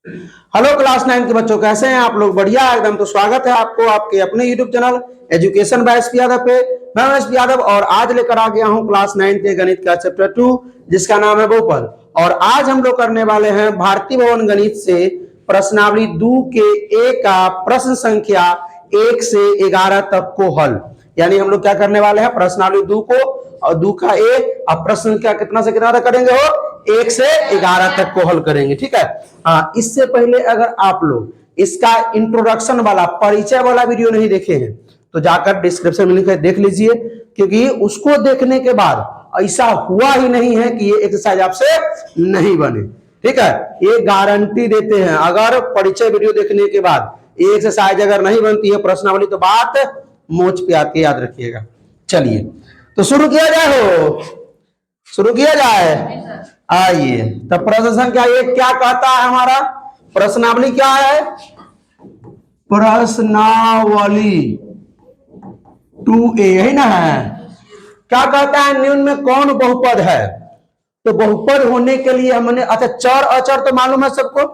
Hello class 9 के बच्चों, कैसे हैं आप लोग? बढ़िया एकदम। तो स्वागत है आपको आपके अपने YouTube channel education by SP Yadav पे। मैं एसपी यादव और आज लेकर आ गया हूं क्लास 9 के गणित का चैप्टर 2 जिसका नाम है बहुपद। और आज हम लोग करने वाले हैं भारतीय भवन गणित से प्रश्नावली 2 के ए का प्रश्न संख्या 1 से 11 तक को हल। यानी हम लोग क्या करने वाले हैं, प्रश्नावली 2 को और 2 का ए अब प्रश्न क्या कितना से कितना तक करेंगे हो, 1 से 11 तक को हल करेंगे। ठीक है। हाँ, इससे पहले अगर आप लोग इसका इंट्रोडक्शन वाला परिचय वाला वीडियो नहीं देखे हैं तो जाकर डिस्क्रिप्शन में लिखे देख लीजिए, क्योंकि उसको देखने के बाद ऐसा हुआ ही नहीं है कि ये एक्सरसाइज आपसे नहीं बने। ठीक है, ये गारंटी देते हैं। अगर परिचय वीडियो देखने के बाद ये एक्सरसाइज अगर नहीं बनती है प्रश्नावली तो बात मोच पे आती है, याद रखिएगा। चलिए तो शुरू किया जाए। शुरू किया जाए। आइए, तब प्रश्न संख्या 1 क्या कहता है हमारा? प्रश्नावली क्या है? प्रश्नावली 2A है ना। है क्या कहता है? निम्न में कौन बहुपद है? तो बहुपद होने के लिए हमने अच्छा चर अचर तो मालूम है सबको।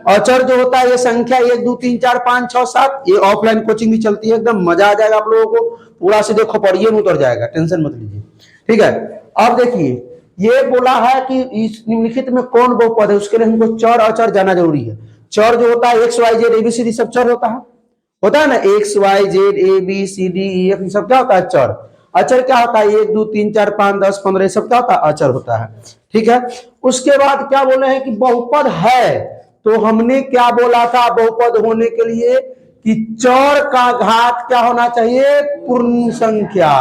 अचर जो होता है ये संख्या 1 2 3 4 5 6 7। ये ऑफलाइन कोचिंग भी चलती है, एकदम मजा आ जाएगा आप लोगों को। पूरा से देखो पढ़िए में उतर जाएगा, टेंशन मत लीजिए। ठीक है, अब देखिए ये बोला है कि इस निम्नलिखित में कौन बहुपद है, उसके लिए हमको चर अचर जाना जरूरी है। चर जो होता है एक्स वाई जेड एबीसीडी सब चर होता है ना। X Y Z A B C D E F सब क्या होता है? चर। अचर क्या होता है? 1 2 3 4 5 10 15 सब क्या होता है? अचर होता है। ठीक है, उसके बाद क्या बोले हैं कि बहुपद है। तो हमने क्या बोला था बहुपद होने के लिए कि चर का घात क्या होना चाहिए? पूर्ण संख्या।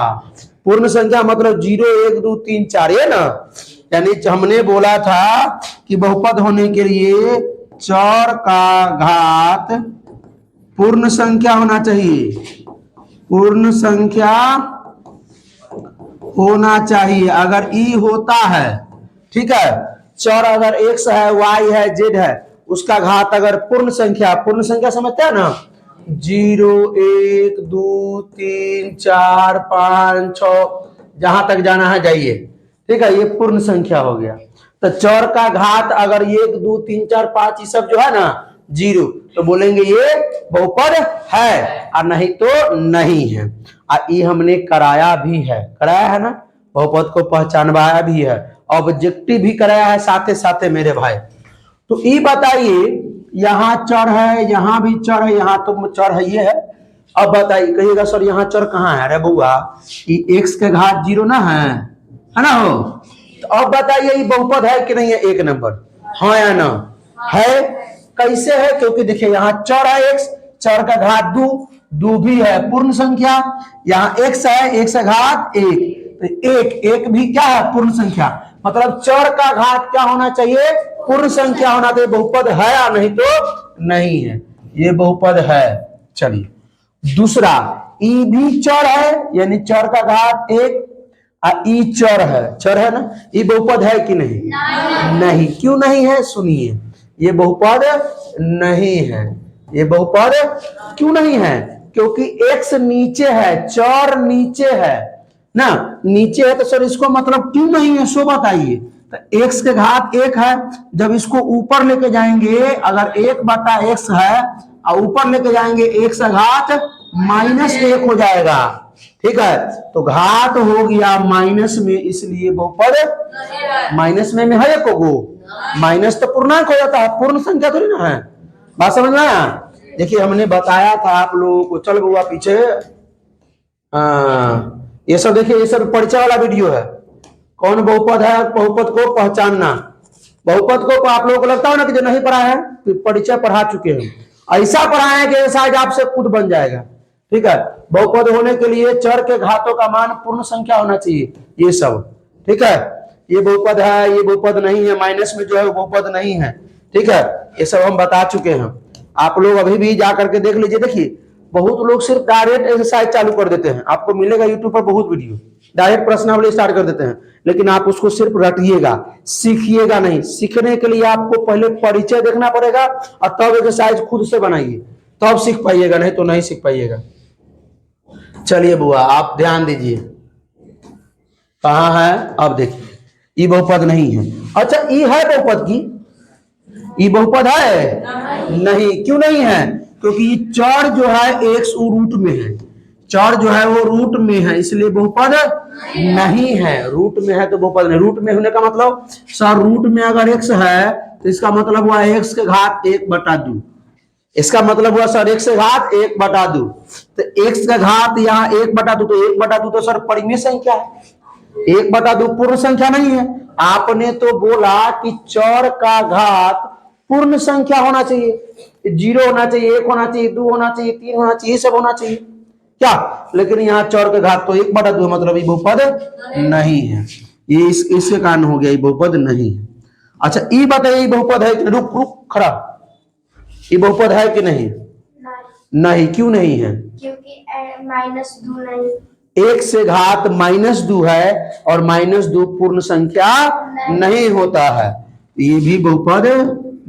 पूर्ण संख्या मतलब 0 1 2 3 4 ये ना। यानी हमने बोला था कि बहुपद होने के लिए चर का घात पूर्ण संख्या होना चाहिए। पूर्ण संख्या होना चाहिए। अगर ई होता है, ठीक है, चर अगर x है y है z है, उसका घात अगर पूर्ण संख्या समझते हैं ना, 0 1 2 3 4 5 6 जहां तक जाना है जाइए। ठीक है, ये पूर्ण संख्या हो गया। तो चर का घात अगर 1 2 3 4 5 ये सब जो है ना 0, तो बोलेंगे ये बहुपद है, और नहीं तो नहीं है। और ये हमने कराया भी है, कराया है ना, बहुपद को पहचानवाया भी है, ऑब्जेक्टिव भी कराया है साथे साथे मेरे भाई। तो ये बताइए, यहाँ चर है, यहाँ भी चर है, यहाँ तो चर है ये है। अब बताइए, कहिएगा सर यहाँ चर कहाँ है? अरे बुआ, ये x के घात 0 ना है ना हो। तो अब बताइए ये बहुपद है कि नहीं है? 1 नंबर हाँ या ना है। कैसे है? क्योंकि देखिए यहाँ चर है x, चर का घात 2 भी है पूर्ण संख्या। यहाँ x है, x का घात 1, तो 1 भी क्या है? पूर्ण संख्या। मतलब चर का घात क्या होना चाहिए? पूर्ण संख्या होना चाहिए। बहुपद है या नहीं तो नहीं है, ये बहुपद है। चलिए दूसरा, ई भी चर है, यानी चर का घात 1 और ई चर है ना। ये बहुपद है कि नहीं? नहीं। क्यों नहीं है? सुनिए, ये बहुपद नहीं है। ये बहुपद क्यों नहीं है? क्योंकि x नीचे है, चर नीचे है ना, नीचे है। तो सर इसको मतलब क्यों नहीं है सो बताइए। तो x के घात 1 है, जब इसको ऊपर लेके जाएंगे, अगर 1/x है और ऊपर लेके जाएंगे x का घात -1 हो जाएगा। ठीक है, तो घात हो गया माइनस में, इसलिए बहुपद माइनस में है। को गो माइनस तो पूर्णांक हो जाता है, पूर्ण संख्या थोड़ी ना है। बात समझ में आया? देखिए हमने बताया था आप लोगों को, चल बुआ पीछे। ये सब देखिए, ये सब परिचय वाला वीडियो है। कौन बहुपद है, बहुपद को पहचानना। बहुपद को आप लोगों को लगता है ना कि जो नहीं पढ़ा है, परिचय पढ़ा चुके हैं। ऐसा पढ़ाए कि शायद आपसे खुद बन जाएगा। ठीक है, बहुपद होने के लिए चर के घातों का मान पूर्ण संख्या होना चाहिए, ये सब। ठीक है, ये बहुपद है, ये बहुपद नहीं है, माइनस में जो है वो बहुपद नहीं है। ठीक है, ये सब हम बता चुके हैं। आप लोग अभी भी जा करके देख लीजिए। देखिए बहुत लोग सिर्फ डायरेक्ट एक्सरसाइज चालू कर देते हैं, आपको मिलेगा यूट्यूब पर बहुत वीडियो, डायरेक्ट प्रश्नावली स्टार्ट कर देते हैं, लेकिन आप उसको सिर्फ रटिएगा, सीखिएगा नहीं। सीखने के लिए आपको पहले परिचय देखना पड़ेगा और तब एक्सरसाइज खुद से बनाइए, तब सीख पाइएगा, नहीं तो नहीं सीख पाइएगा। चलिए बुआ आप ध्यान दीजिए, कहाँ है? अब देखिए, ई बहुपद नहीं है। अच्छा ई है बहुपद की, ये बहुपद है नहीं। क्यों नहीं है? क्योंकि ये चर जो है एक्स वो रूट में है, चर जो है वो रूट में है, इसलिए बहुपद नहीं है। रूट में है तो बहुपद नहीं। रूट में होने का मतलब सर रूट में अगर एक्स है तो इसका मतलब हुआ एक्स के घात 1/2। इसका मतलब हुआ सर एक्स के घात 1/2। तो एक्स का घात यहाँ 1/2, तो 1/2 तो सर परिमेय संख्या है, 1/2 पूर्ण संख्या नहीं है। आपने तो बोला कि चर का घात पूर्ण संख्या होना चाहिए, 0 होना चाहिए, 1 होना चाहिए, 2 होना चाहिए, 3 होना चाहिए, सब होना चाहिए क्या। लेकिन यहाँ चर का घात तो 1/2 मतलब ये बहुपद नहीं है। ये इसके कारण हो गया ये बहुपद नहीं है। अच्छा ये बताइए ये बहुपद है कि रुक रुक खड़ा, ये बहुपद है कि नहीं? नहीं। क्यों नहीं है? क्योंकि -2 नहीं, एक से घात -2 है और -2 पूर्ण संख्या नहीं होता है, ये भी बहुपद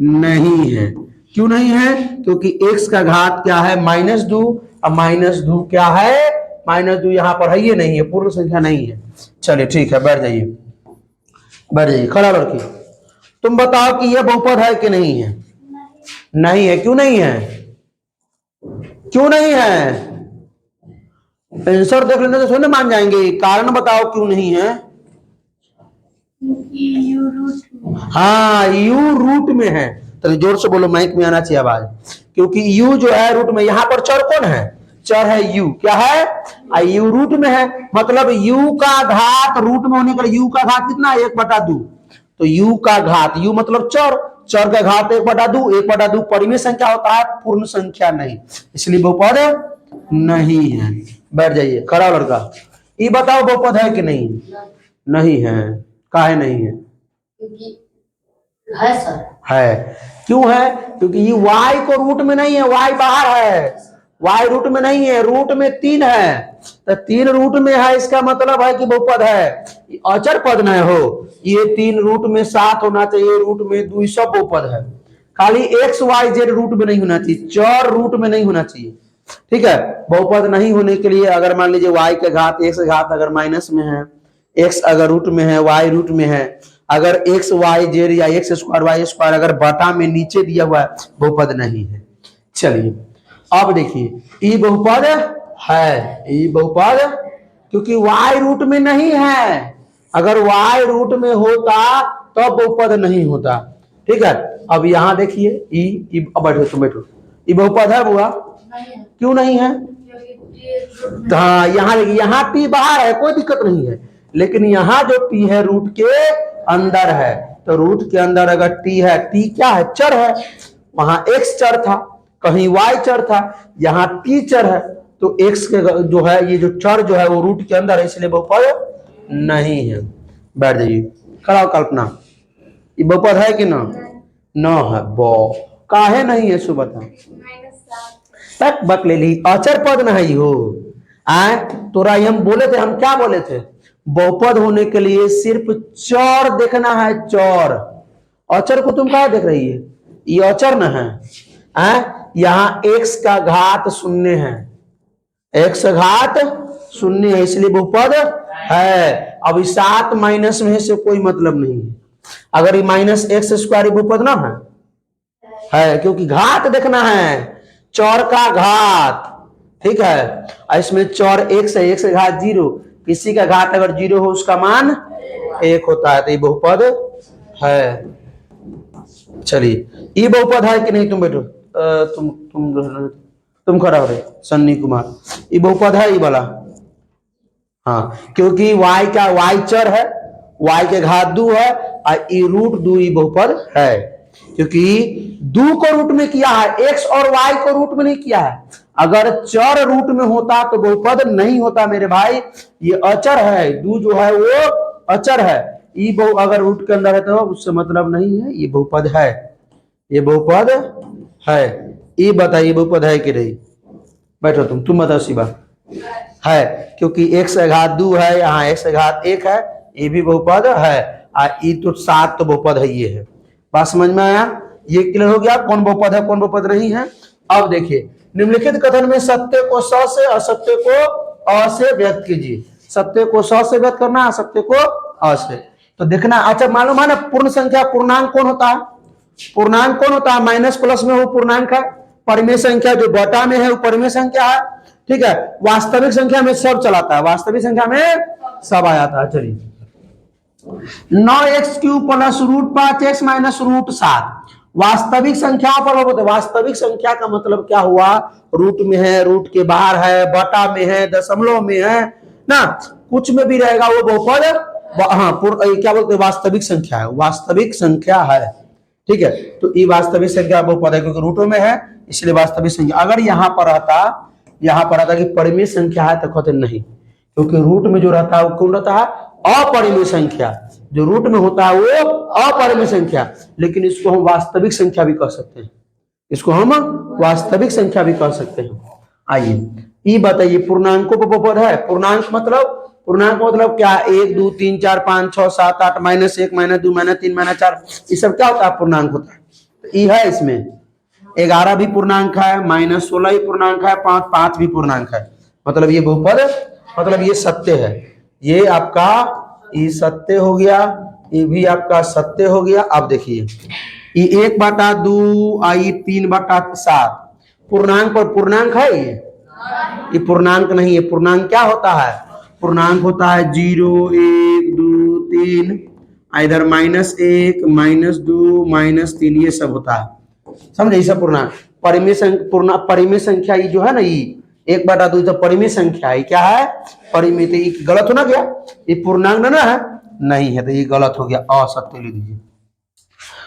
नहीं है। क्यों नहीं है? क्योंकि x का घात क्या है? -2 और -2 क्या है? -2 यहाँ पर है ये नहीं है, पूर्ण संख्या नहीं है। चलिए ठीक है, बैठ जाइए, बैठ जाइए, खड़ा लड़की। तुम बताओ कि यह बहुपद है कि नहीं है? नहीं है। क्यों नहीं है? क्यों नहीं है? आंसर देख लेने से थोड़ी मान जाएंगे, कारण बताओ क्यों नहीं है? यू रूट, हाँ यू रूट में है। तो जोर से बोलो, माइक में आना चाहिए आवाज। क्योंकि यू जो है रूट में, यहाँ पर चर कौन है? चर है यू। क्या है? यू रूट में है, मतलब यू का घात रूट में होने का यू का घात कितना? 1/2। तो यू का घात, यू मतलब चर, चर का घात 1/2, 1/2 परिमेय संख्या होता है, पूर्ण संख्या नहीं, इसलिए बहुपद नहीं है। बैठ जाइए, खड़ा लड़का। ये बताओ बहुपद है कि नहीं? नहीं है। काहे नहीं है? क्योंकि है सर, है। क्यों है? क्योंकि ये y को रूट में नहीं है, y बाहर है, y रूट में नहीं है, रूट में 3 है। तो 3 रूट में है, इसका मतलब है कि बहुपद है। अचर पद न हो, ये 3 रूट में 7 होना चाहिए, रूट में 2, सब बहुपद है। खाली x y z रूट में नहीं होना चाहिए, चर रूट में नहीं होना चाहिए। ठीक है, बहुपद नहीं होने के लिए अगर मान लीजिए y के घात x के घात अगर माइनस में है, x अगर रूट में है, y रूट में है, अगर x y z या x स्क्वायर y स्क्वायर अगर बटा में नीचे दिया हुआ है, बहुपद नहीं है। चलिए अब देखिए, ई बहुपद है, ई बहुपद, क्योंकि y रूट में नहीं है। अगर y रूट में होता तो बहुपद नहीं होता। ठीक है, अब यहाँ देखिए ई, अब बैठो, तुम बैठो, ई बहुपद है बुआ? क्यों नहीं है? हाँ यहाँ देखिए, यहाँ p बाहर है, कोई दिक्कत नहीं है, लेकिन यहाँ जो t है रूट के अंदर है। तो रूट के अंदर अगर t है, t क्या है? चर है। वहां x चर था, कहीं y चर था, यहाँ t चर है, तो x के जो है ये जो चर जो है वो रूट के अंदर है, इसलिए बहुपद नहीं है। बैठ जाइए, खड़ा कल्पना। ये बहुपद है कि ना? न है। बो काहे नहीं है? सो बता। तक बक ले ली, अचर पद नहीं हो। आए तोरा हम बोले थे, हम क्या बोले थे? बहुपद होने के लिए सिर्फ चर देखना है, चर। अचर को तुम क्या देख रही है? ये अचर न है। यहाँ x का घात 0 है, x का घात 0 है, इसलिए बहुपद है। अब 7 माइनस में से कोई मतलब नहीं है। अगर ये -x² बहुपद ना है, क्योंकि घात देखना है, चौर का घात। ठीक है, इसमें चौर x है, x का घात 0, किसी का घात अगर 0 हो उसका मान 1 होता है, तो ये बहुपद है। चलिए ये बहुपद है कि नहीं? तुम बैठो, तुम खड़ा हो रहे, सन्नी कुमार, ये बहुपद है ये वाला? हाँ, क्योंकि y का y चर है, y के घात 2 है, और ई रूट 2 ई बहुपद है। क्योंकि 2 को रूट में किया है, x और y को रूट में नहीं किया है। अगर चर रूट में होता तो बहुपद नहीं होता मेरे भाई, ये अचर है, 2 जो है वो अचर है। ई बहु अगर रूट के अंदर है तो उससे मतलब नहीं है, ये बहुपद है, ये बहुपद है। ये बताइए बहुपद है कि नहीं? बैठो, तुम बताओ शिवा। है, क्योंकि x का घात 2 है, यहाँ x का घात 1 है, ये भी बहुपद है। ई तो 7 तो बहुपद है, ये है। बात समझ में आया? ये क्लियर हो गया कौन बहुपद है कौन बहुपद नहीं है। अब देखिए, निम्नलिखित कथन में सत्य को स से, असत्य को अ से व्यक्त कीजिए। सत्य को स से व्यक्त करना, असत्य को अ से। तो देखना, अच्छा मालूम है ना पूर्ण संख्या पूर्णांक कौन होता है? पूर्णांक कौन होता है? माइनस प्लस में वो पूर्णांक है। परिमेय संख्या जो बटा में है वो परिमेय संख्या है। ठीक है, वास्तविक संख्या में सब चलाता है, वास्तविक संख्या में सब आ जाता है। चलिए 9x³ प्लस √5x माइनस √7 वास्तविक संख्या पर होते। वास्तविक संख्या का मतलब क्या हुआ? रूट में है, रूट के बाहर है, बटा में है, दशमलव में है ना, कुछ में भी रहेगा वो बहुपद। हाँ, क्या बोलते हैं? वास्तविक संख्या है, वास्तविक संख्या है। ठीक है, तो ये वास्तविक संख्या बहुपद है क्योंकि रूटों में है, इसलिए वास्तविक संख्या। अगर यहाँ पर रहता कि परिमेय संख्या है तो कहते नहीं, क्योंकि रूट में जो रहता है वो कौन रहता है? अपरिमेय संख्या। जो रूट में होता है वो अपरिमेय संख्या, लेकिन इसको हम वास्तविक संख्या भी कह सकते हैं, इसको हम वास्तविक संख्या भी कह सकते हैं। आइए ये बताइए, पूर्णांकों पर बहुपद है। पूर्णांक मतलब क्या? 1 2 3 4 5 6 7 8 -1 -2 -3 -4 ये सब क्या होता है? पूर्णांक होता है। तो ये है, इसमें 11 भी पूर्णांक है, -16 भी पूर्णांक है, 5 भी पूर्णांक है। मतलब ये बहुपद, मतलब ये सत्य है। ये आपका ये सत्य हो गया, ये भी आपका सत्य हो गया। अब देखिए ये 1/2 आई 3/7 पूर्णांक पर पूर्णांक है। ये पूर्णांक नहीं है। पूर्णांक क्या होता है? पूर्णांक होता है 0 1 2 3, इधर -1 -2 -3 ये सब होता है, समझे? ये सब पूर्णांक। परिमेय संख्या ये जो है ना, ये 1/2 तो परिमेय संख्या है। क्या है? परिमेय। तो ये गलत हो ना गया? ये पूर्णांक ना है, नहीं है, तो ये गलत हो गया, असत्य लिख दीजिए।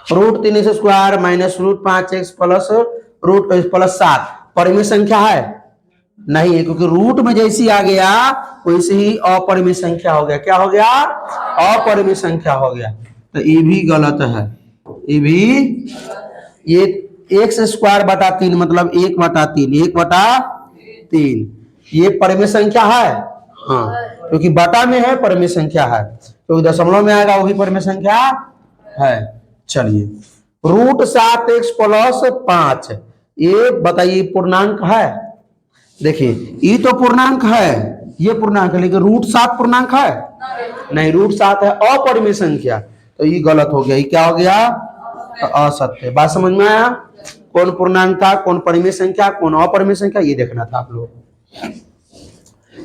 √3x² माइनस √5x प्लस 7 परिमेय संख्या है? नहीं है, क्योंकि रूट में जैसी आ गया वैसे ही अपरिमेय संख्या हो गया। क्या हो गया? अपरिमेय संख्या हो गया। तो ये भी गलत है, ये भी। ये x²/3 मतलब 1/3 ये परिमेय संख्या है। हाँ, क्योंकि बटा में है, परिमेय संख्या है। क्योंकि दशमलव में आएगा वो भी परिमेय संख्या है। चलिए √7x प्लस 5 ये बताइए पूर्णांक है? देखिए ये तो पूर्णांक है, ये पूर्णांक है, लेकिन √7 पूर्णांक है? नहीं, √7 है अपरिमेय संख्या, तो ये गलत हो गया। ये क्या हो गया? तो असत्य। बात समझ में आया? कौन पूर्णांक था, कौन परिमेय संख्या, कौन अपरिमेय संख्या, ये देखना था आप लोग।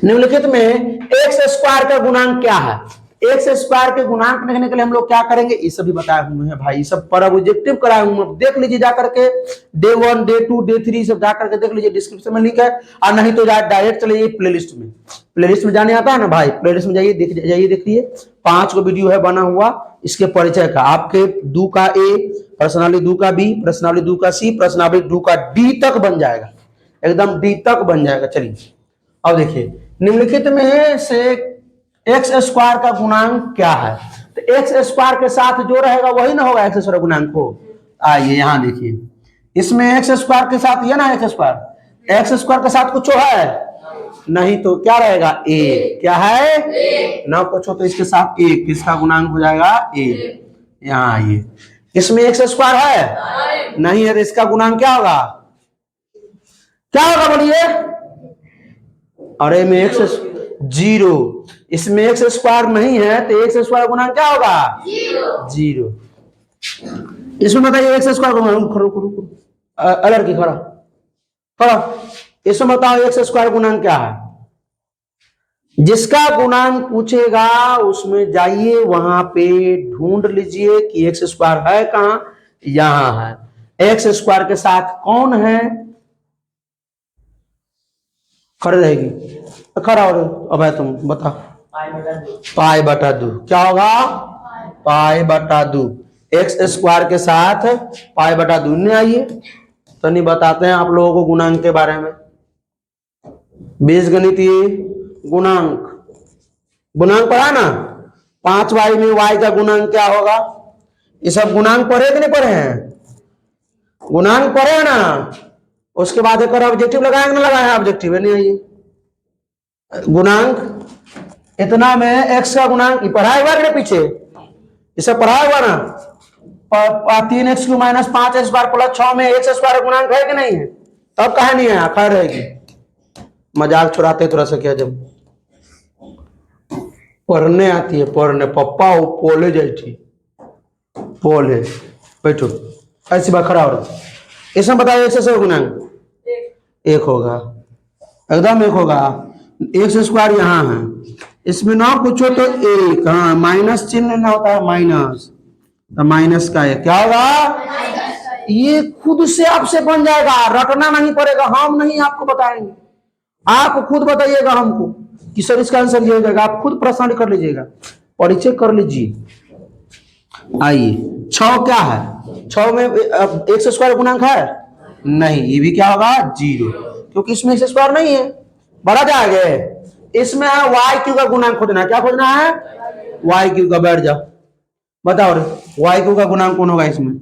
निम्नलिखित में x² का गुणांक क्या है? x² के गुणांक देखने के लिए हम लोग क्या करेंगे? ये सभी बताए हुए हैं भाई, सब पर ऑब्जेक्टिव कराए हुए हैं, देख लीजिए जाकर के। डे 1 डे 2 डे 3 सब जाकर के देख लीजिए, डिस्क्रिप्शन में लिंक है। और नहीं तो डायरेक्ट चले जाइए प्लेलिस्ट में। प्लेलिस्ट में जाने आता है ना भाई, प्लेलिस्ट में जाइए, देखिए 5 वीडियो है बना हुआ इसके परिचय का। आपके 2 का A, प्रश्नावली 2 का B, प्रश्नावली 2 का C, प्रश्नावली 2 का D तक बन जाएगा, एकदम D तक बन जाएगा। चलिए अब देखिए, निम्नलिखित में से x² का गुणांक क्या है? तो x² के साथ जो रहेगा वही ना होगा x² गुणांक को। आइए यहाँ देखिए, इसमें x² के साथ ये ना x² के साथ कुछ है नहीं, तो क्या रहेगा? a। क्या है? ना कुछ हो तो इसके साथ a, किसका गुणांक हो जाएगा? a। यहाँ आइए, इसमें x² है नहीं है, तो इसका गुणांक क्या होगा? क्या होगा बोलिए? अरे में x 0, इसमें x² नहीं है, तो x² गुणांक क्या होगा? 0। इसमें बताइए x² गुणांक, अलग की खड़ा, इसमें बताओ x² गुणांक क्या है? जिसका गुणांक पूछेगा उसमें जाइए, वहां पे ढूंढ लीजिए कि x² है कहां? यहां है। x² के साथ कौन है? खड़े रहेगी, खड़ा हो। अब है, तुम बता। π/2 क्या होगा? π/2। x² के साथ π/2 नहीं। आइए तो नहीं बताते हैं आप लोगों को गुणांक के बारे में। बीजगणितीय गुणांक पढ़ा ना? 5y में y का गुणांक क्या होगा? ये सब गुणांक पढ़े कि नहीं पढ़े हैं? गुणांक पढ़े ना? उसके बाद एक और ऑब्जेक्टिव लगाएंगे ना? लगाए ऑब्जेक्टिव नहीं। आइए गुणांक इतना में x का गुणांक पढ़ा हुआ है पीछे, इसे पढ़ा हुआ ना? 3x³ माइनस 5x² प्लस 6 में x² गुणांक है कि नहीं है? तब कहा नहीं है, खैर रहेगी। मजाक छुड़ाते थोड़ा सा क्या, जब पढ़ने आती है, पढ़ने पप्पा पोले जाती पोले बैठो ऐसी बात खड़ा हो रहा। इसमें बताइए 1 से गुणा एक होगा, एकदम एक होगा। 1² यहाँ है, इसमें ना कुछ हो तो एक, हाँ माइनस चिन्ह ना होता है माइनस, तो माइनस का एक क्या होगा, ये खुद से आपसे बन जाएगा, रटना नहीं पड़ेगा, हम नहीं आपको बताएंगे, आप खुद बताइएगा हमको कि सर इसका आंसर ये हो जाएगा। आप खुद प्रश्न कर लीजिएगा, परिचय कर लीजिए। आइए 6 क्या है, 6 में 1² गुणांक है नहीं, ये भी क्या होगा 0, क्योंकि इसमें 1² नहीं है। बढ़ा जाएगा, इसमें है वाई क्यू का गुणांक खोजना है। क्या खोजना है, वाई क्यू का। बैठ जाओ, बताओ रे वाई क्यू का गुणांक कौन होगा इसमें,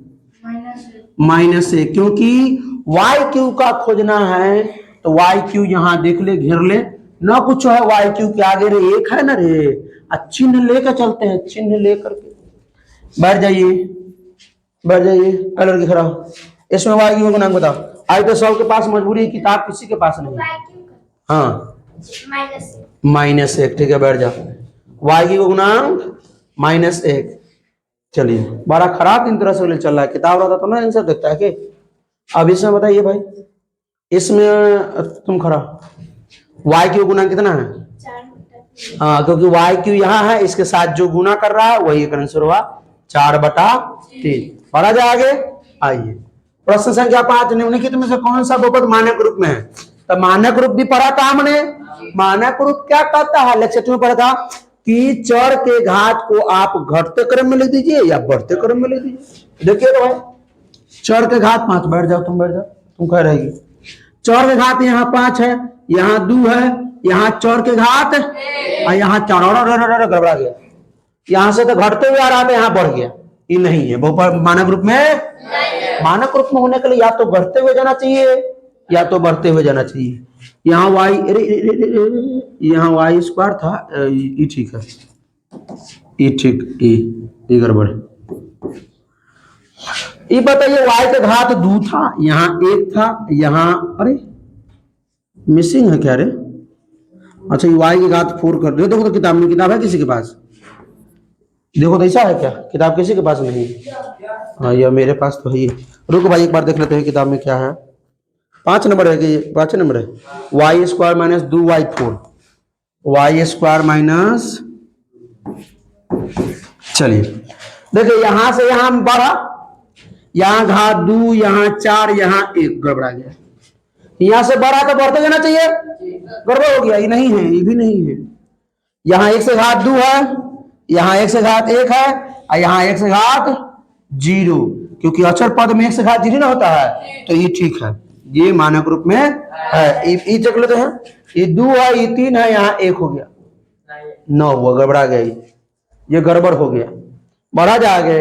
-1, क्योंकि वाई क्यू का खोजना है तो वाई क्यू यहाँ देख ले, घेर ले ना, कुछ है वाई क्यू के आगे रे एक है ना रे, चिन्ह लेकर चलते हैं, चिन्ह लेकर के। बैठ जाइए, बैठ जाइए, कलर की खड़ा। इसमें वाई क्यू का गुणांक बताओ। आज तो सबके पास मजबूरी है, किताब किसी के पास नहीं। हाँ -1, ठीक है, बैठ जाओ। वाई क्यू का गुणांक -1। चलिए, बड़ा खराब इन तरह से चल रहा है, किताब रहता तो ना आंसर देखता है कि। अब इसमें बताइए भाई, इसमें तुम खड़ा, वाई क्यू गुना कितना है, हाँ क्योंकि वाई क्यू यहाँ है, इसके साथ जो गुना कर रहा है वही एक आंसर हुआ 4/3। बढ़ा जाए आगे। आइए प्रश्न संख्या 5, निम्नलिखित में से कौन सा बहुपद मानक रूप में है। तो मानक रूप भी पढ़ा था हमने। मानक रूप क्या कहता है, लेक्चर में पढ़ा था कि चर के घात को आप घटते क्रम में लिख दीजिए या बढ़ते क्रम में लिख दीजिए। देखिए तो भाई, चर के घात 5, बैठ जाओ तुम, बैठ जाओ, तुम कह रहेगी चर के घात यहाँ 5 है, यहाँ 2 है, यहाँ चर के घात और यहाँ 4, और गड़बड़ा गया, यहाँ से तो घटते हुए आ रहा था, यहाँ बढ़ गया, ये नहीं है बहुपद मानक रूप में। मानक रूप में होने के लिए या तो घटते हुए जाना चाहिए या तो बढ़ते हुए जाना चाहिए। यहाँ वाई, यहाँ y² था, ये ठीक है, ये ठीक, ये गड़बड़। ये बताइए y के घात 2 था, यहाँ 1 था, यहाँ अरे मिसिंग है क्या रे, अच्छा ये y के घात 4 कर दो। देखो तो किताब में, किताब है किसी के पास, देखो तो ऐसा है क्या, किताब किसी के पास नहीं है। हाँ ये मेरे पास तो है। रुको भाई एक बार देख लेते हैं किताब में क्या है। 5 नंबर है कि 5 नंबर है, y² - 2y4, y²। चलिए देखिए, यहां से यहां बढ़ा, यहाँ घात 2, यहाँ 4, यहाँ 1, गड़बड़ा गया। यहां से बढ़ा तो बढ़ते जाना चाहिए, गड़बड़ हो गया, ये नहीं है, ये भी नहीं है। यहाँ 1 से घात 2 है, यहाँ 1 से घात 1 है, और यहाँ 1 से घात 0, क्योंकि अक्षर पद में 1 से घात 0 ना होता है, तो ये ठीक है, ये मानक रूप में है। ये चेक लेते हैं, ये 2 है, ये 3 है, यहाँ 1 हो गया, 9 हुआ, गड़बड़ा गया, ये गड़बड़ हो गया। बढ़ा जाएगा।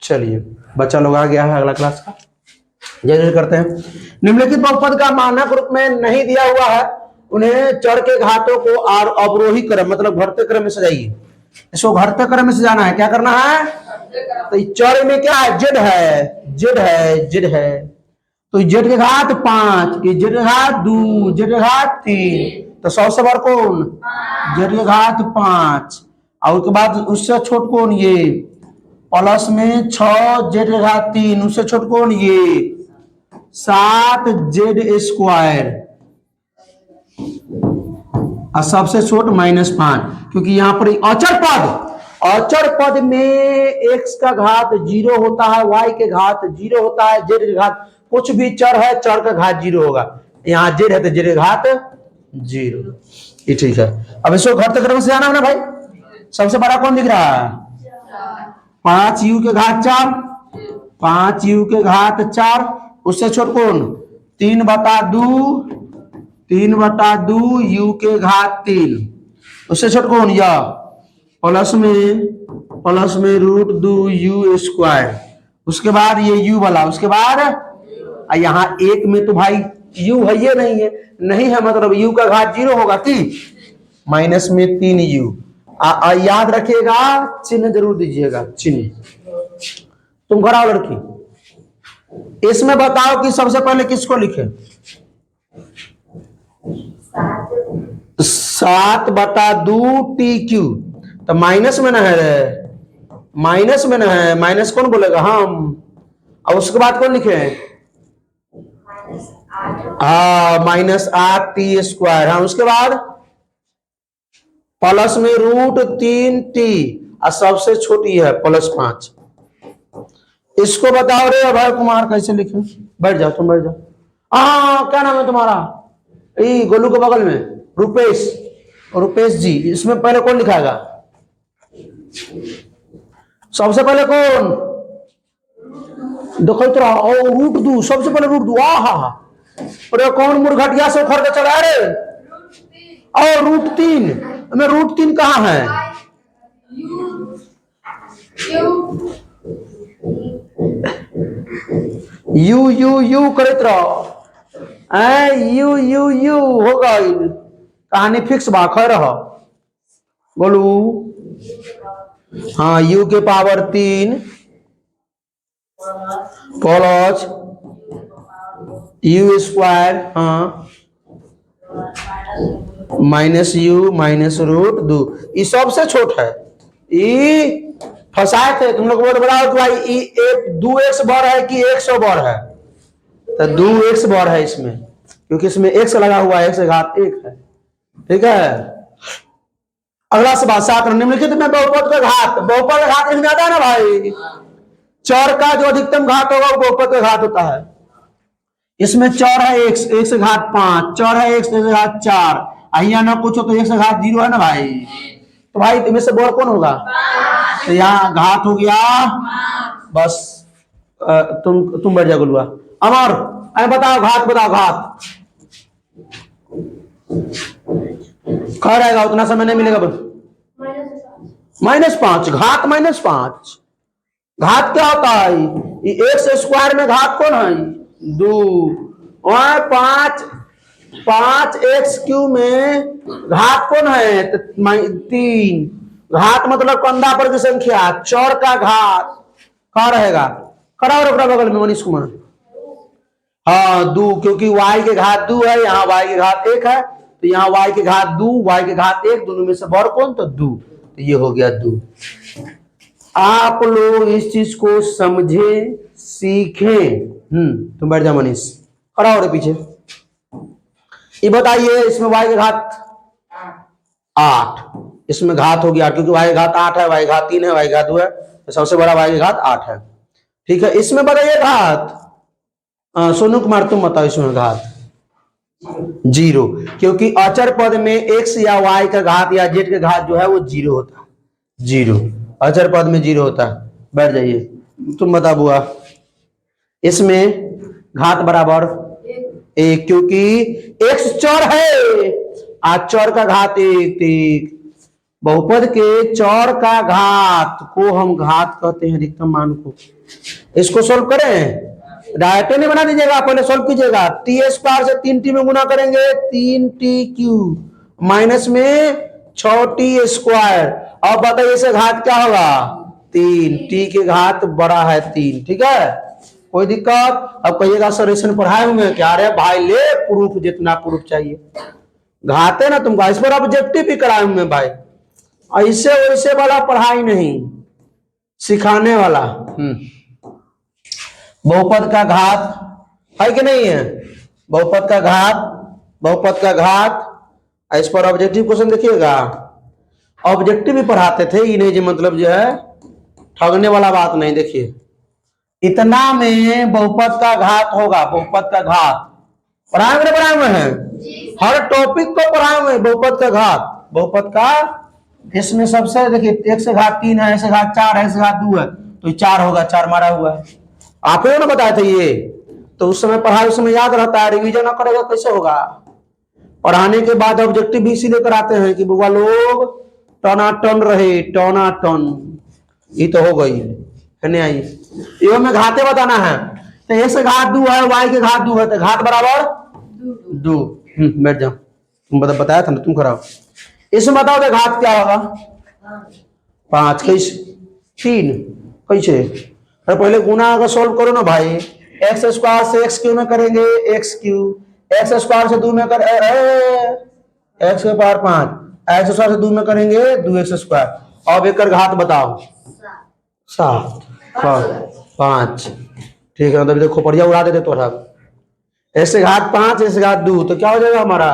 चलिए बच्चा लोग आ गया है अगला क्लास का, जैसे करते हैं। निम्नलिखित बहुपद का मानक रूप में नहीं दिया हुआ है, उन्हें चर के घातों को अवरोही क्रम मतलब घटते क्रम में सजाइए। इसको घटते क्रम में सजाना है, क्या करना है, तो चर में क्या है, जेड है, जेड है, जेड है, तो जेड के घात 5, जेड के घात 2, जेड के घात 3, तो 100 से बड़ कौन, जेड के घात 5, और उसके बाद उससे छोट कौन, ये प्लस में 6 जेड के घात 3, उससे छोट कौन, ये 7 z², और सबसे छोट -5, क्योंकि यहाँ पर अचर पद में x का घात 0 होता है, y के घात 0 होता है, z के घात, कुछ भी चर है चर का घात 0 होगा। यहाँ z है तो z के घात 0, ये ठीक है। अब इसको घटते क्रम से जाना है ना भाई। सबसे बड़ा कौन दिख रहा है, 5u के घात 4, 5u के घात 4, उससे छोट कौन, 3/2 u के घात 3, उससे छोट कौन, या प्लस में √2u², उसके बाद ये u वाला, उसके बाद यहाँ 1 में तो भाई u है, ये नहीं है मतलब u का घात 0 होगा कि माइनस में 3u। याद रखिएगा, चिन्ह जरूर दीजिएगा, चिन्ह। तुम घराओ लड़की, इसमें बताओ कि सबसे पहले किसको लिखे, 7/2 TQ, तो माइनस में ना है, माइनस में ना है, माइनस कौन बोलेगा, हम। और उसके बाद कौन लिखे हैं? -8 हाँ -8t²। हाँ उसके बाद प्लस में √3t और सबसे छोटी है +5। इसको बताओ रे अभय कुमार कैसे लिखे? बैठ जाओ, तुम बैठ जाओ। हाँ क्या नाम है तुम्हारा? ये गोलू के बगल में रुपेश। रुपेश जी, इसमें पहले कौन लिखाएगा? सबसे पहले कौन? देखो तो √2, सबसे पहले √2। अरे कौन मुर्घटिया से उखड़ के चला रे? और √3 में √3 कहाँ है? यू करत रहो। यू हो गई, कहानी फिक्स बा। खै रह बोलू। हाँ u के पावर 3 प्लस u²। हाँ -u -√2। ये सबसे छोट है। ये फंसाए थे तुम लोग। बहुत बड़ा हो तो भाई ये 2x बढ़ है कि 100 बढ़ है? तो 2x बढ़ है इसमें, क्योंकि इसमें x लगा हुआ है, x⁻1 है। ठीक है। अगला सवाल 7 निम्नलिखित में बहुपद का घात। बहुपद का घात लिखना आता है ना भाई? चर का जो अधिकतम घात होगा वो बहुपद का घात होता है। इसमें चर है x, 1/5, चर है x, 1/4। यहाँ ना कुछ हो तो 1/0 है ना भाई? तो भाई तुम्हें से बड़ा कौन होगा? तो यहाँ घात हो गया। बस तुम बैठ जाओ गुलुआ। अमर बताओ घात, बताओ घात। कह रहेगा उतना समय नहीं मिलेगा। -5 घात -5। घात क्या होता है? x² में घात कौन है? 2। 5x³ में घात कौन है? 3। घात मतलब कंधा पर की संख्या, चौर का घात। क्या रहेगा? कराओ अपना बगल में मनीष कुमार। हाँ 2, क्योंकि y के घात 2 है, यहाँ y के घात 1 है, तो यहाँ y के घात 2, y के घात 1, दोनों में से बड़ कौन? तो 2। तो ये हो गया 2। आप लोग इस चीज को समझे, सीखे। तुम बैठ जा मनीष। खड़ा हो रहे पीछे। ये बताइए इसमें y के घात 8, इसमें घात हो गया 8, क्योंकि y के घात 8 है, y के घात 3 है, y के घात 2 है, तो सबसे बड़ा y के घात 8 है। ठीक है। इसमें बताइए घात। सोनू कुमार तुम बताओ इसमें घात 0, क्योंकि अचर पद में x या y का घात या z का घात जो है वो 0 होता है। 0 अचर पद में 0 होता है। बैठ जाइए। तुम बता बुआ। इसमें घात बराबर 1, क्योंकि x चर है, आज चर का घात 1। बहुपद के चर का घात को हम घात कहते हैं, अधिकतम मान को। इसको सोल्व करें, डायरेक्ट नहीं बना दीजिएगा, पहले सोल्व कीजिएगा। t² से 3t में गुना करेंगे 3t³ माइनस में 6t²। अब बताइए इसे घात क्या होगा? 3। t के घात बड़ा है 3। ठीक है, कोई दिक्कत? अब कहिएगा सॉल्यूशन पढ़ाए होंगे क्या? अरे भाई ले प्रूफ, जितना प्रूफ चाहिए। घाते ना तुमको, इस पर ऑब्जेक्टिव भी कराए होंगे भाई। ऐसे वैसे वाला पढ़ाई नहीं, सिखाने वाला। बहुपद का घात है कि नहीं है? बहुपद का घात, बहुपद का घात। इस पर ऑब्जेक्टिव क्वेश्चन देखिएगा। ऑब्जेक्टिव भी पढ़ाते थे, ये नहीं जो मतलब जो है ठगने वाला बात नहीं। देखिए इतना में बहुपद का घात होगा। बहुपद का घात पढ़ाए हुए हैं, हर टॉपिक को पढ़ाए हुए हैं। बहुपद का घात, बहुपद का। इसमें सबसे देखिए x⁻3 है, x⁻4 है, x⁻2 है, तो 4 होगा। 4 मारा हुआ है, आप लोगों ने बताया था ये। तो उस समय पढ़ाई, उस समय याद रहता है। रिवीजन ना करेगा कैसे होगा? पढ़ाने के बाद ऑब्जेक्टिव भी इसीलिए कराते हैं कि बुआ लोग टनाटन रहे, टनाटन। ये तो हो गई है नहीं आई। ये में घाते बताना है। तो x के घात 2 है, y के घात 2 है, तो घात बराबर 2। बैठ जाओ। तुम बताया था ना, तुम कराओ। इसमें बताओ तो घात क्या होगा? 5 कैसे? 3 कैसे? अरे पहले गुना अगर सोल्व करो ना भाई। x² से x³ में करेंगे x³, x² से 2 में कर x के पावर 5, x² से 2 में करेंगे 2x²। अब एक घात बताओ। 7 5 ठीक है, मतलब देखो खोपड़िया उड़ा देते थोड़ा। x से घात 5 x से घात 2 तो क्या हो जाएगा हमारा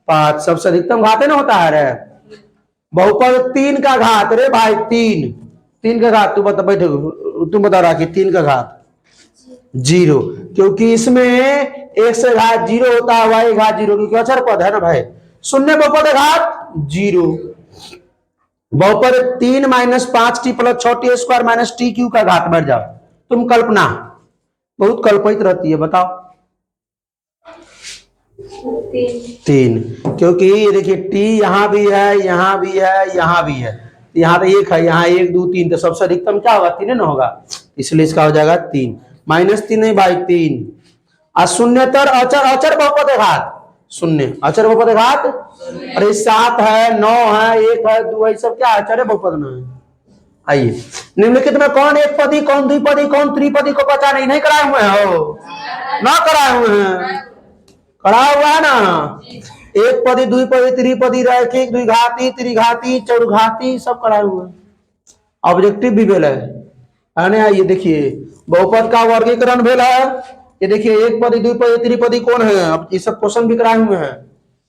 5। सबसे अधिकतम घात है ना होता है रे बहुपद 3 का घात। रे भाई 3 का घात तू बता बैठो, तुम बता रहा कि 3 का घात 0, क्योंकि इसमें x से घात 0 होता है, y घात 0, क्योंकि अचर पद है ना भाई। शून्य बहुपद घात 0, बहुपद 3 minus 5t plus 6t square minus T Q का घात बढ़ जाओ। तुम कल्पना बहुत कल्पित रहती है, बताओ 3, क्योंकि ये देखिए t यहां भी है, यहां भी है, यहां भी है, यहाँ तो 1 है, यहाँ 1 2 3, तो सबसे अधिकतम क्या होगा 3 ना होगा, इसलिए इसका हो जाएगा 3। -3 नहीं भाई 3। और शून्यतर अचर, अचर बहुपद घात शून्य, अचर बहुपद घात, अरे 7 है 9 है 1 है 2 है, सब क्या अचर बहुपद ना है। आइए निम्नलिखित में कौन एक पदी, कौन द्विपदी, कौन त्रिपदी को पता नहीं कराए हुए हैं हो, ना कराए हुए हैं, करा हुआ है ना। एक पदी, द्विपदी, त्रिपदी, रैखिक, द्विघाती, त्रिघाती, चौघाती सब कराए हुए हैं। ऑब्जेक्टिव भी भेल है ना। ये देखिए बहुपद का वर्गीकरण भेल है, ये देखिए एक पदी, द्विपदी, त्रिपदी कौन है, अब ये सब क्वेश्चन भी कराए हुए हैं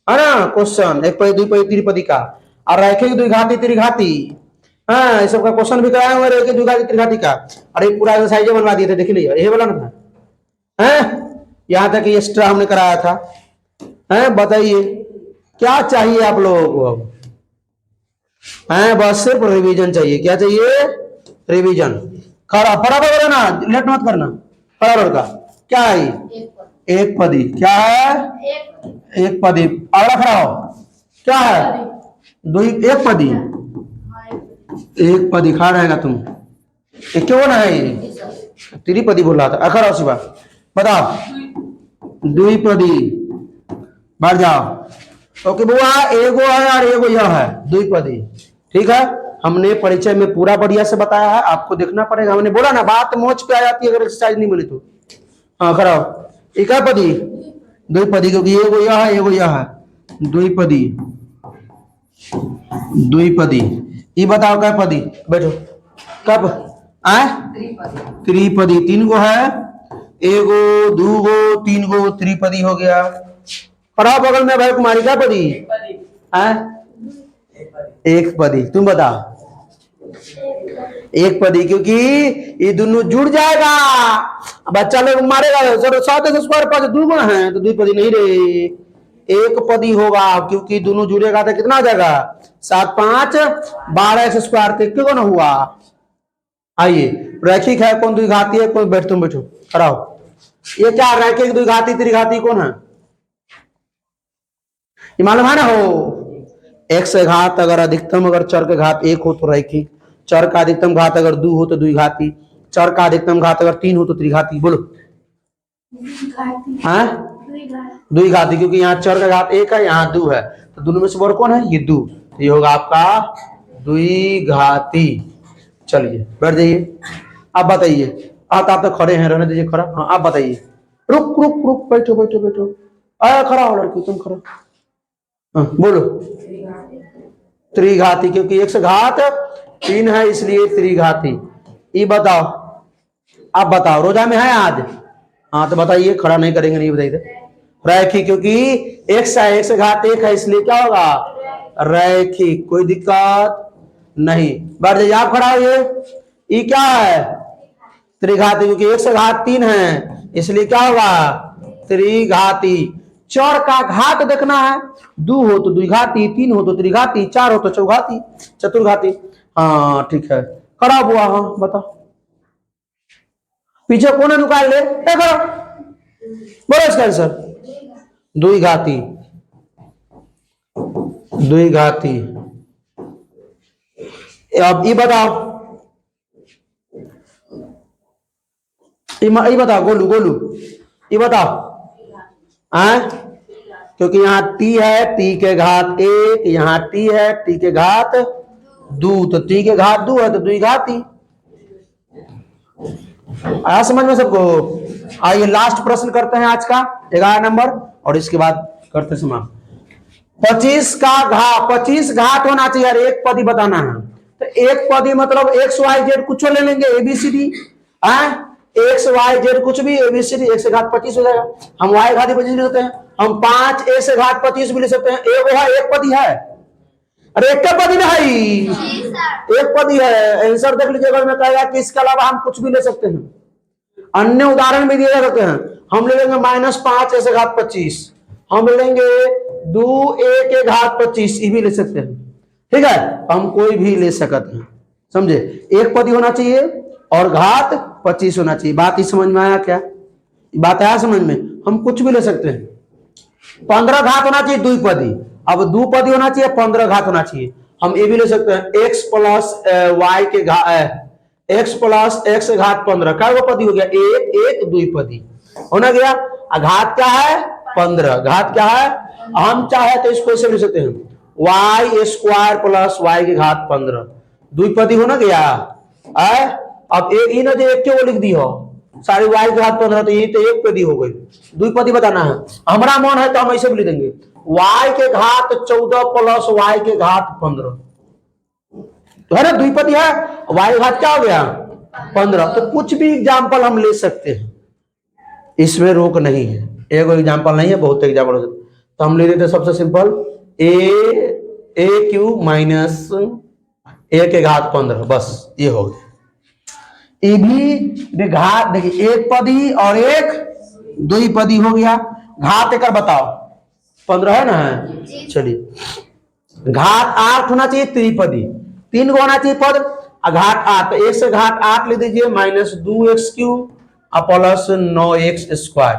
है ना। क्वेश्चन एक पदी, द्विपदी, त्रिपदी का, और रैखिक, द्विघाती, त्रिघाती, हाँ इस सब का क्वेश्चन भी कराए हुए, रैखिक, द्विघाती, त्रिघाती का। अरे पूरा एक्सरसाइज बनवा दिए थे, देख लीजिए ये वाला ना है, यहाँ तक एक्स्ट्रा हमने कराया था है। बताइए क्या चाहिए आप लोगों को अब है, बस सिर्फ रिवीजन चाहिए। क्या चाहिए, रिवीजन। खड़ा बराबर ना, लेट मत करना, बराबर का क्या है, एक पदी, क्या है एक पदी। अगला खड़ा हो, क्या है एक पदी, एक पदी खा रहेगा तुम, ये क्यों ना है, ये त्रिपदी बोल रहा था। अखर हो शिवा बताओ, द्विपदी बढ़ जाओ। ओके बुआ, एगो है और एगो यह है द्विपदी, ठीक है। हमने परिचय में पूरा बढ़िया से बताया है, आपको देखना पड़ेगा। हमने बोला ना बात मोच पे आ जाती है अगर एक्सरसाइज नहीं मिली तो। हाँ कराओ, एक है पदी द्विपदी, क्योंकि एगो यह है एगो यह है, द्विपदी द्विपदी। ये बताओ क्या पदी, बैठो कब आए, त्रिपदी 3 गो है, एगो दूगो 3 गो त्रिपदी हो गया। पढ़ाओ बगल में भाई कुमारी, क्या पदी है, एक पदी। तुम बताओ एक पदी, क्योंकि ये दोनों जुड़ जाएगा, बच्चा लोग मारेगा सर 7 स्क्वायर 5 दूगो है तो द्विपदी नहीं रे, एक पदी होगा, क्योंकि दोनों जुड़ेगा तो कितना हो जाएगा 7 5 12 स्क्वायर, कितने ना हुआ। आइए रैखिक है कौन, द्विघाती है कौन, बैठ तुम बैठो कराओ। ये क्या रैखिक, द्विघाती, त्रिघाती कौन है, ये मालूम है ना हो। x घात अगर अधिकतम, अगर चर के घात 1 हो तो रैखिक, चर का अधिकतम घात अगर 2 हो तो द्विघाती, चर का अधिकतम घात अगर 3 हो तो त्रिघाती। बोलो हाँ द्विघाती, क्योंकि यहाँ चर का घात 1 है यहाँ 2 है, तो दोनों में से बड़ा कौन है, ये 2, तो ये होगा आपका द्विघाती। चलिए बैठ जाइए, आप बताइए। आप तो खड़े हैं, रहने दीजिए खड़ा। हाँ आप बताइए, रुक रुक रुक, बैठो बैठो बैठो, आया खड़ा हो लड़की, तुम खड़ा। हाँ बोलो, त्रिघाती, क्योंकि एक से घात 3 है इसलिए त्रिघाती। ये बताओ, आप बताओ रोजा में है आज, हाँ तो बताइए, खड़ा नहीं करेंगे नहीं बताइए। रैखिक, क्योंकि एक से घात 1 है इसलिए क्या होगा रैखिक, कोई दिक्कत नहीं। बैठ जाइए आप खड़ा होइए। ये क्या है त्रिघाती, क्योंकि एक से घात 3 है इसलिए क्या होगा त्रिघाती। चर का घात देखना है, 2 हो तो द्विघाती, 3 हो तो त्रिघाती, 4 हो तो चौघाती, चतुर्घाती। हाँ ठीक है, खड़ा बुआ। हाँ बताओ, पीछे कौन निकाल ले, करो बोलो इसका आंसर, द्विघाती द्विघाती। अब ये बताओ, ये बताओ गोलू गोलू, ये बताओ क्योंकि यहाँ टी है, टी के घात 1, यहाँ टी है, टी के घात 2, तो टी के घात 2 है तो द्विघाती। आया समझ में सबको। आइए लास्ट प्रश्न करते हैं आज का 11 नंबर, और इसके बाद करते समाप्त। 25 घात होना चाहिए यार, एक पदी बताना है। तो एक पदी मतलब XYZ कुछ ले लेंगे, ABCD एक्स वाई जेड कुछ भी एबीसीडी 1 से घात 25 हो जाएगा। हम y घात 25 लिख सकते हैं, हम 5 a से घात 25 भी लिख सकते हैं। एक है, एक पद ही है, अरे एक पद ही नहीं, एक पद ही है। आंसर देख लीजिएगा, मैं कहेगा कि इसके अलावा हम कुछ भी ले सकते हैं। अन्य उदाहरण भी दिए जा सकते हैं। हम ले लेंगे -5 a से घात 25, हम लेंगे 2a के घात 25, ये भी ले सकते हैं। ठीक है, हम कोई भी ले सकते हैं, समझे। एक पद ही होना चाहिए और घात 25 होना चाहिए। बात ही समझ में आया क्या? बात आया समझ में? हम कुछ भी ले सकते हैं। 15 घात होना चाहिए द्विपदी, अब द्विपदी होना चाहिए 15 घात होना चाहिए। हम ये भी ले सकते हैं x प्लस y के घात x प्लस x घात 15, क्या वो पदी हो गया? एक द्विपदी होना गया। घात क्या है? 15। घात क्या है? हम चाहे तो इसको ऐसे लिख सकते हैं y स्क्वायर प्लस y की घात 15, द्विपदी होना गया। अब ये ना जो एक के वो लिख दी हो सारी y की घात 15, तो ये तो एक पदी हो गई। द्विपदी बताना है, हमारा मन है तो हम ऐसे भी लिख देंगे y के घात 14 प्लस y के घात 15, तो है ना द्विपदी है। y घात क्या हो गया? 15। तो कुछ भी एग्जाम्पल हम ले सकते हैं, इसमें रोक नहीं है। एक एग्जाम्पल नहीं है, बहुत एग्जाम्पल हो सकते। तो हम ले लेते हैं सबसे simple a cube minus a के घात 15, बस ये हो गया। ये भी घात देखिए, एक पदी और एक द्विपदी हो गया। घात एक बताओ, 15 है ना? चलिए, घात 8 होना चाहिए त्रिपदी, 3 को होना चाहिए पद, घात 8, तो 1 से घात 8 ले दीजिए minus 2x cube plus 9x square,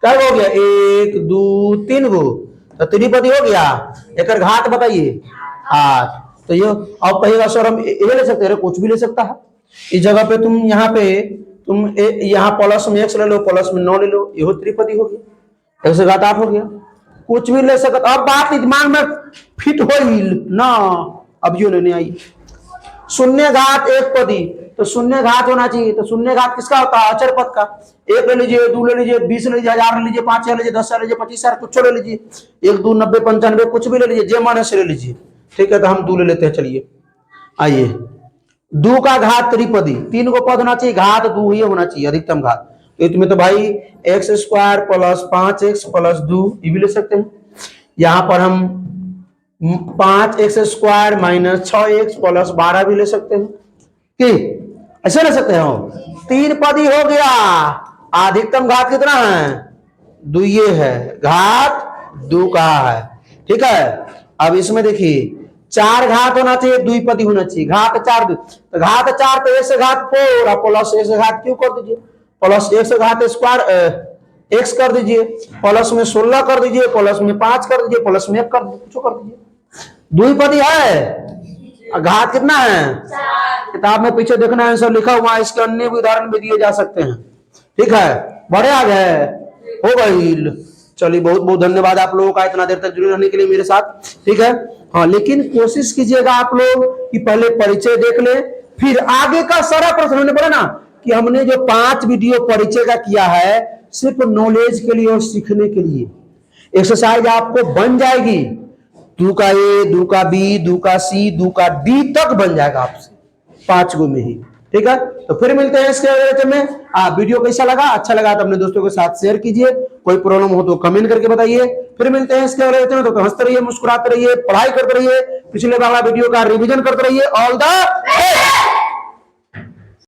क्या हो गया? 1 2 3 गो, तो त्रिपदी हो गया। एक घात बताइए 8। तो ये अब कहेगा सर हम ये ले सकते हैं, कुछ भी ले सकता है। इस जगह पे तुम यहाँ प्लस में x ले लो, प्लस में 9 ले लो, ये त्रिपदी हो गया। 1 से घात 8 हो गया, कुछ भी ले सकते। अब बात दिमाग में फिट हो ना, अब यो नहीं आई। शून्य घात एक पदी, तो शून्य घात होना चाहिए। तो शून्य घात किसका होता है? अचर पद का। 1 ले लीजिए, 2 ले लीजिए, 20 ले लीजिए, 1000 ले लीजिए, 5000 ले लीजिए, 10000 ले लीजिए, 25000, कुछ ले लीजिए, 1 2 90 95, कुछ भी ले लीजिए, जे मन से ले लीजिए। ठीक है, तो हम 2 ले लेते हैं। चलिए आइए, 2 का घात त्रिपदी, 3 को पद होना चाहिए, घात 2 ही होना चाहिए, अधिकतम घात। तो इसमें तो भाई x square plus 5x plus 2 ये भी ले सकते हैं। यहां पर हम 5x square minus 6x plus 12 भी ले सकते हैं, कि ऐसे ले सकते हैं। 3 पदी हो गया। अधिकतम घात कितना है? 2 ये है, घात 2 का है। ठीक है, अब इसमें देखिए 4 घात होना चाहिए, द्विपदी होना चाहिए, घात 4, तो घात 4 तो 1 से घात 4 और प्लस 1 से घात क्यों कर दीजिए, प्लस 1 से घात स्क्वायर x कर दीजिए, प्लस में 16 कर दीजिए, प्लस में 5 कर दीजिए, प्लस में 1 कर दीजिए, कुछ कर दीजिए। द्विपदी है, घात कितना है? किताब में पीछे देखना है, सब लिखा हुआ है। इसके अन्य भी उदाहरण भी दिए जा सकते हैं। ठीक है, बड़े आ गए, हो गई। चलिए, बहुत बहुत धन्यवाद आप लोगों का इतना देर तक जुड़े रहने के लिए मेरे साथ। ठीक है, हाँ, लेकिन कोशिश कीजिएगा आप लोग कि पहले परिचय देख ले, फिर आगे का सारा प्रश्न। हमने बोला ना कि हमने जो 5 वीडियो परिचय का किया है सिर्फ नॉलेज के लिए और सीखने के लिए। एक्सरसाइज आपको बन जाएगी, 2 का A, 2 का B, 2 का C, 2 का D तक बन जाएगा आपसे 5 गो में ही। ठीक है, तो फिर मिलते हैं इसके अगले में। वीडियो कैसा लगा? अच्छा लगा तो अपने दोस्तों के साथ शेयर कीजिए, कोई प्रॉब्लम हो तो कमेंट करके बताइए। फिर मिलते हैं इसके अगले में, तो हंसते रहिए, मुस्कुराते रहिए, पढ़ाई करते रहिए, पिछले वाला वीडियो का रिवीजन करते रहिए। All the best.